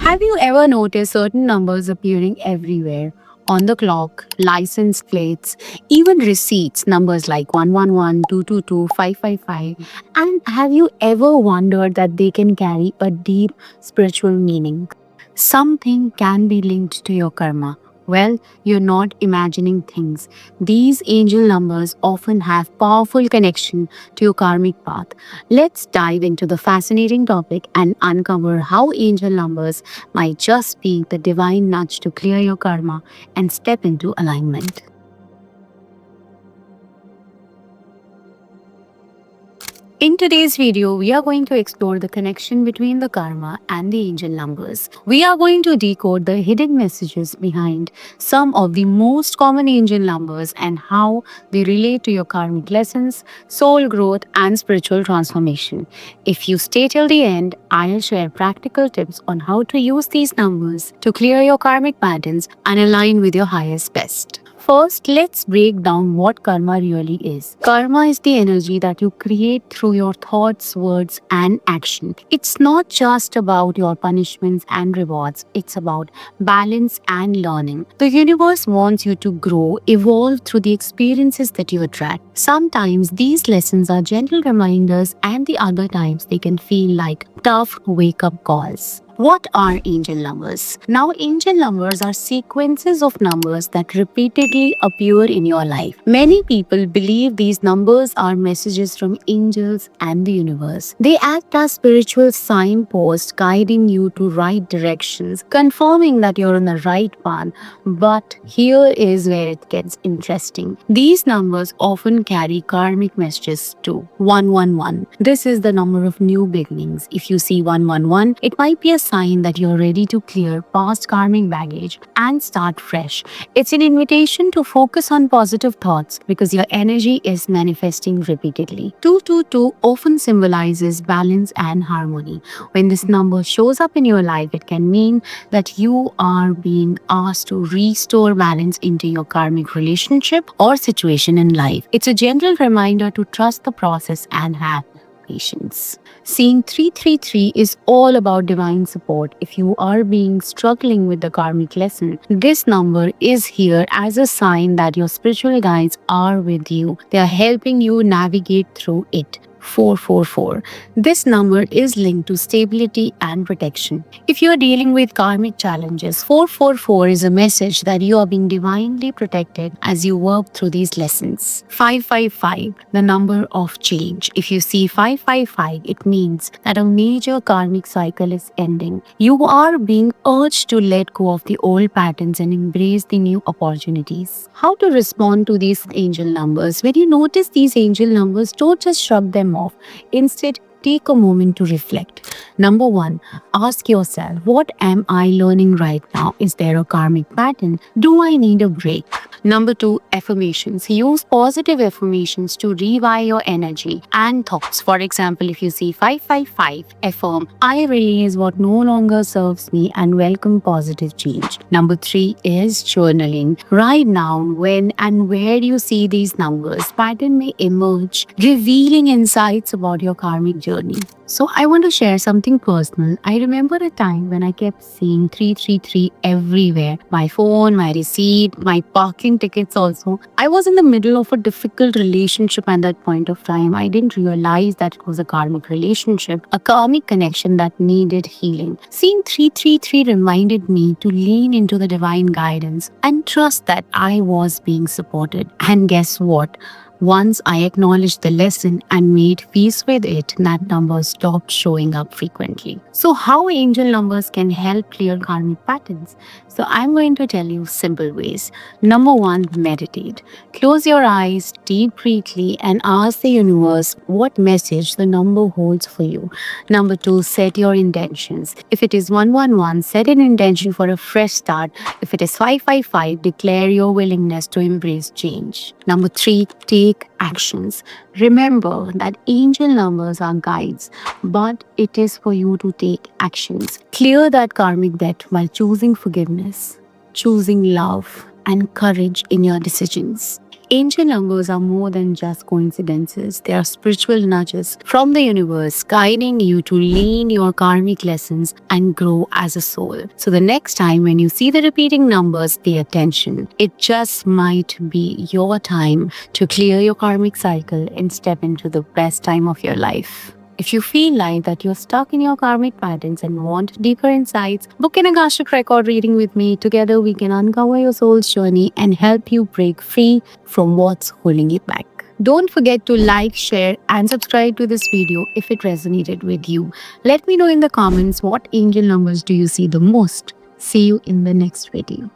Have you ever noticed certain numbers appearing everywhere? On the clock, license plates, even receipts, numbers like 111, 222, 555. And have you ever wondered that they can carry a deep spiritual meaning? Something can be linked to your karma. Well, you're not imagining things. These angel numbers often have powerful connection to your karmic path. Let's dive into the fascinating topic and uncover how angel numbers might just be the divine nudge to clear your karma and step into alignment. In today's video, we are going to explore the connection between the karma and the angel numbers. We are going to decode the hidden messages behind some of the most common angel numbers and how they relate to your karmic lessons, soul growth, and spiritual transformation. If you stay till the end, I'll share practical tips on how to use these numbers to clear your karmic patterns and align with your highest best. First, let's break down what karma really is. Karma is the energy that you create through your thoughts, words, and action. It's not just about your punishments and rewards, it's about balance and learning. The universe wants you to grow, evolve through the experiences that you attract. Sometimes these lessons are gentle reminders, and the other times they can feel like tough wake up calls. What are angel numbers? Now, angel numbers are sequences of numbers that repeatedly appear in your life. Many people believe these numbers are messages from angels and the universe. They act as spiritual signposts guiding you to right directions, confirming that you're on the right path. But here is where it gets interesting. These numbers often carry karmic messages too. 111. This is the number of new beginnings. If you see 111, it might be a sign that you're ready to clear past karmic baggage and start fresh. It's an invitation to focus on positive thoughts because your energy is manifesting repeatedly. 222 often symbolizes balance and harmony. When this number shows up in your life, it can mean that you are being asked to restore balance into your karmic relationship or situation in life. It's a gentle reminder to trust the process and have patience. Seeing 333 is all about divine support. If you are being struggling with the karmic lesson, this number is here as a sign that your spiritual guides are with you. They are helping you navigate through it. 444. This number is linked to stability and protection. If you are dealing with karmic challenges, 444 is a message that you are being divinely protected as you work through these lessons. 555, the number of change. If you see 555, it means that a major karmic cycle is ending. You are being urged to let go of the old patterns and embrace the new opportunities. How to respond to these angel numbers? When you notice these angel numbers, don't just shrug them off. Instead, take a moment to reflect. Number one, ask yourself, what am I learning right now? Is there a karmic pattern? Do I need a break? Number two, affirmations. Use positive affirmations to revive your energy and thoughts. For example, if you see 555, affirm, I release what no longer serves me and welcome positive change. Number three is journaling. Write down when and where you see these numbers. Pattern may emerge, revealing insights about your karmic journey. So I want to share something personal. I remember a time when I kept seeing 333 everywhere. My phone, my receipt, my parking tickets also. I was in the middle of a difficult relationship at that point of time. I didn't realize that it was a karmic relationship, a karmic connection that needed healing. Seeing 333 reminded me to lean into the divine guidance and trust that I was being supported. And guess what? Once I acknowledged the lesson and made peace with it, that number stopped showing up frequently. So, how angel numbers can help clear karmic patterns? So, I'm going to tell you simple ways. Number one, meditate. Close your eyes, deep breathly, and ask the universe what message the number holds for you. Number two, set your intentions. If it is 111, set an intention for a fresh start. If it is 555, declare your willingness to embrace change. Number three, take actions. Remember that angel numbers are guides, but it is for you to take actions. Clear that karmic debt while choosing forgiveness, choosing love, and courage in your decisions. Angel numbers are more than just coincidences. They are spiritual nudges from the universe guiding you to learn your karmic lessons and grow as a soul. So the next time when you see the repeating numbers, pay attention. It just might be your time to clear your karmic cycle and step into the best time of your life. If you feel like that you're stuck in your karmic patterns and want deeper insights, book an Akashic record reading with me. Together, we can uncover your soul's journey and help you break free from what's holding you back. Don't forget to like, share, and subscribe to this video if it resonated with you. Let me know in the comments what angel numbers do you see the most. See you in the next video.